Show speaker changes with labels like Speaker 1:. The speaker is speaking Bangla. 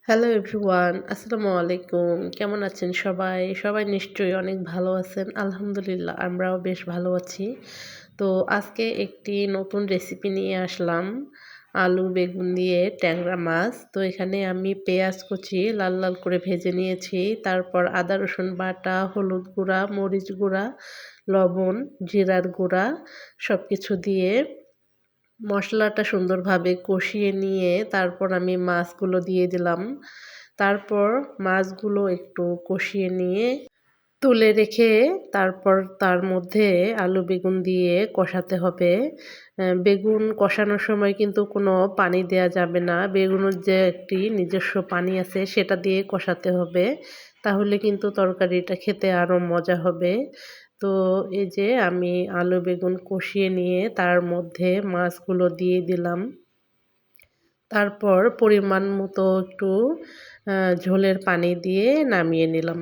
Speaker 1: হ্যালো এভরিওয়ান, আসসালামু আলাইকুম। কেমন আছেন সবাই? সবাই নিশ্চয়ই অনেক ভালো আছেন। আলহামদুলিল্লাহ আমরাও বেশ ভালো আছি। তো আজকে একটি নতুন রেসিপি নিয়ে আসলাম। আলু বেগুন দিয়ে ট্যাংরা মাছ। তো এখানে আমি পেঁয়াজ কুচি লাল, লাল করে ভেজে নিয়েছি। তারপর আদা রসুন বাটা, হলুদ গুঁড়া, মরিচ গুঁড়া, লবণ, জিরার গুঁড়া সবকিছু দিয়ে মশলাটা সুন্দরভাবে কষিয়ে নিয়ে তারপর আমি মাছগুলো দিয়ে দিলাম। তারপর মাছগুলো একটু কষিয়ে নিয়ে তুলে রেখে তারপর তার মধ্যে আলু বেগুন দিয়ে কষাতে হবে। বেগুন কষানোর সময় কিন্তু কোনো পানি দেয়া যাবে না। বেগুনের যে একটি নিজস্ব পানি আছে সেটা দিয়ে কষাতে হবে। তাহলে কিন্তু তরকারিটা খেতে আরও মজা হবে। তো এই যে আমি আলু বেগুন কষিয়ে নিয়ে তার মধ্যে মাছগুলো দিয়ে দিলাম। তারপর পরিমাণ মতো একটু ঝোলের পানি দিয়ে নামিয়ে নিলাম।